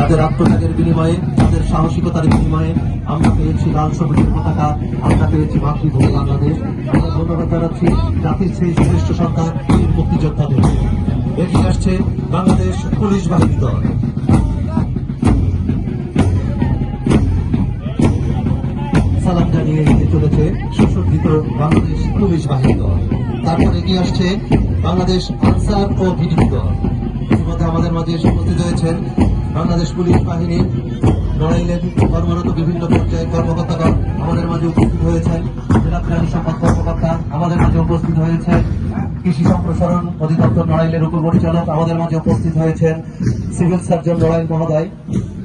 তাদের আত্মত্যাগের বিনিময়ে, তাদের সাহসিকতার বিনিময়ে আমরা পেয়েছি লাল সবুজের পতাকা, আমরা পেয়েছি মাতৃভূমি বাংলাদেশ। আমরা ধন্যবাদ জানাচ্ছি জাতির সেই শ্রেষ্ঠ সন্তান বীর মুক্তিযোদ্ধাদের। এগিয়ে আসছে বাংলাদেশ পুলিশ বাহিনী দল। সালাম জানিয়ে এগিয়ে চলেছে সুসজ্জিত বাংলাদেশ পুলিশ বাহিনী দল। তারপর এগিয়ে আসছে বাংলাদেশ আনসার ও ভিডিপি দল। ইতিমধ্যে আমাদের মাঝে উপস্থিত হয়েছেন বাংলাদেশ পুলিশ বাহিনীর নড়াইলের কর্মরত বিভিন্ন পর্যায়ের কর্মকর্তাগণ আমাদের মাঝে উপস্থিত হয়েছেন। জেলা প্রাণী সম্পদ কর্মকর্তা আমাদের মাঝে উপস্থিত হয়েছেন। কৃষি সম্প্রসারণ অধিদপ্তর নড়াইলের উপপরিচালক আমাদের মাঝে উপস্থিত হয়েছেন। সিভিল সার্জন নড়াইল মহোদয়।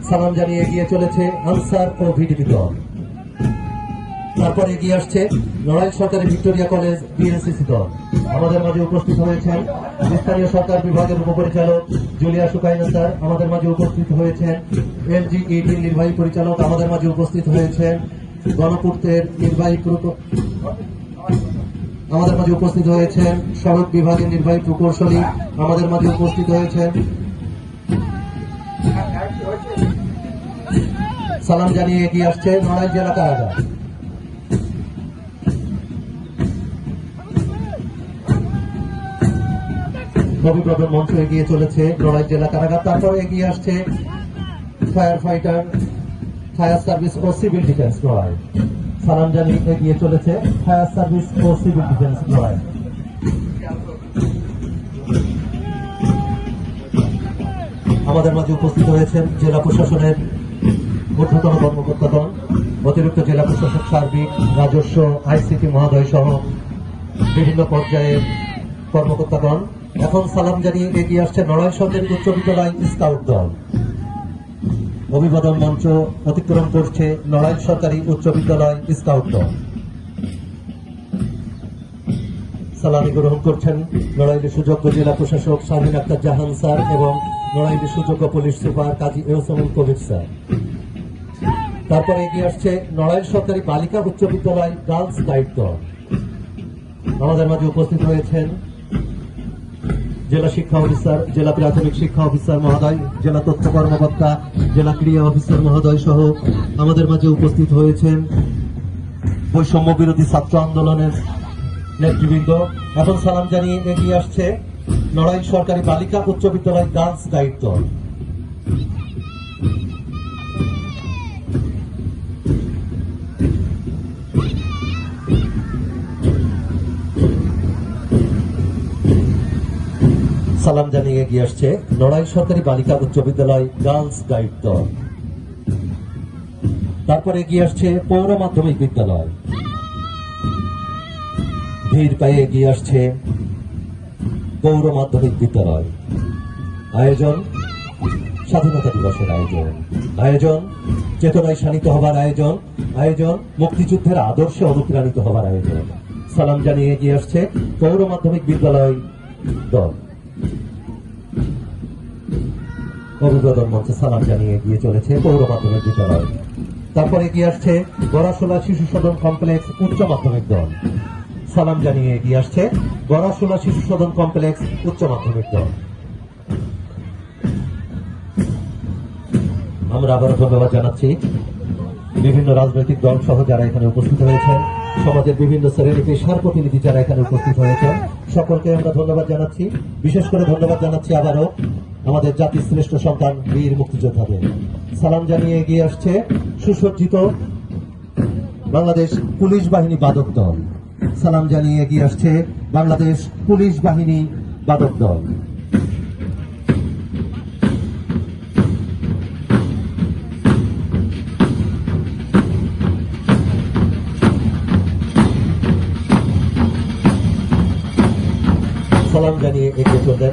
সালাম জানিয়ে এগিয়ে চলেছে আনসার ও ভিডিপি দল। তারপর এগিয়ে আসছে নড়াইল সরকারি ভিক্টোরিয়া কলেজ বিএনসিসি দল। আমাদের মাঝে উপস্থিত হয়েছেন স্থানীয় সরকার বিভাগের উপপরিচালক জুলিয়া সুকাইনা স্যার। আমাদের মাঝে উপস্থিত হয়েছেন এলজিইডি নির্বাহী পরিচালক। আমাদের মাঝে উপস্থিত হয়েছেন গণপূর্তের নির্বাহী আমাদের মাঝে উপস্থিত হয়েছেন সড়ক বিভাগের নির্বাহী প্রকৌশলী। আমাদের মাঝে উপস্থিত হয়েছেন। সালাম জানিয়ে এগিয়ে আসছে নড়াইল জেলা কারাগার। নবীপ্রবণ মঞ্চ এগিয়ে চলেছে নড়াইল জেলা কারাগার। তারপর এগিয়ে আসছে ফায়ার ফাইটার, ফায়ার সার্ভিস ও সিভিল ডিফেন্স নড়াইল। সালাম জানিয়ে এগিয়ে চলেছে ফায়ার সার্ভিস ও সিভিল ডিফেন্স নড়াইল। আমাদের মাঝে উপস্থিত হয়েছেন জেলা প্রশাসনের ঊর্ধ্বতন কর্মকর্তাগণ, অতিরিক্ত জেলা প্রশাসক সার্বিক, রাজস্ব, আইসিটি মহোদয় সহ বিভিন্ন পর্যায়ের কর্মকর্তাগণ। এখন সালাম জানিয়ে এগিয়ে আসছে নড়াইল সরকারি উচ্চ বিদ্যালয় স্কাউট দল। অভিবাদন মঞ্চ অতিক্রম করছে নড়াইল সরকারি উচ্চ বিদ্যালয় স্কাউট দল। সালামি গ্রহণ করছেন নড়াইলের সুযোগ্য জেলা প্রশাসক শাহিন আক্তার জাহান স্যার এবং নড়াইলের সুযোগ্য পুলিশ সুপার কাজী এহসানুল কবির স্যার। তারপরে এগিয়ে আসছে নড়াইল সরকারি বালিকা উচ্চ বিদ্যালয় গার্লস গাইড দল। আমাদের মাঝে উপস্থিত হয়েছেন জেলা শিক্ষা অফিসার, জেলা প্রাথমিক শিক্ষা অফিসার মহোদয়, জেলা তথ্য কর্মকর্তা, জেলা ক্রীড়া অফিসার মহোদয় সহ আমাদের মাঝে উপস্থিত হয়েছেন বৈষম্য বিরোধী ছাত্র আন্দোলনের নেতৃবৃন্দ। এখন সালাম জানিয়ে এগিয়ে আসছে নড়াইল সরকারি বালিকা উচ্চ বিদ্যালয় গার্লস গাইড দল। সালাম জানিয়ে এগিয়ে আসছে নড়াইল সরকারি বালিকা উচ্চ বিদ্যালয় গার্লস গাইড দল। তারপর এগিয়ে আসছে পৌর মাধ্যমিক বিদ্যালয়। ধীর পায়ে এগিয়ে আসছে পৌর মাধ্যমিক বিদ্যালয়। আয়োজন স্বাধীনতা দিবসের আয়োজন, আয়োজন চেতনায় শানিত হবার আয়োজন, আয়োজন মুক্তিযুদ্ধের আদর্শে অনুপ্রাণিত হবার আয়োজন। সালাম জানিয়ে এগিয়ে আসছে পৌর মাধ্যমিক বিদ্যালয় দল। অভিবাদন মঞ্চে সালাম জানিয়ে এগিয়ে চলেছে পৌর মাধ্যমিক বিদ্যালয়। তারপর এগিয়ে আসছে গড়াশোলা শিশু সদন কমপ্লেক্স উচ্চ মাধ্যমিক দল। সালাম জানিয়ে এগিয়ে আসছে গড়াশোলা শিশু সদন কমপ্লেক্স উচ্চ মাধ্যমিক দল। আমরা আবারও ধন্যবাদ জানাচ্ছি বিভিন্ন রাজনৈতিক দল সহ যারা এখানে উপস্থিত হয়েছেন, সমাজের বিভিন্ন শ্রেণী পেশার প্রতিনিধি যারা এখানে উপস্থিত হয়েছেন, সকলকে আমরা ধন্যবাদ জানাচ্ছি। বিশেষ করে ধন্যবাদ জানাচ্ছি আবারও আমাদের জাতির শ্রেষ্ঠ সন্তান বীর মুক্তিযোদ্ধাদের। সালাম জানিয়ে এগিয়ে আসছে সুসজ্জিত বাংলাদেশ পুলিশ বাহিনী বাদক দল। সালাম জানিয়ে এগিয়ে আসছে বাংলাদেশ পুলিশ বাহিনী বাদক দল। সালাম জানিয়ে এগিয়ে চললেন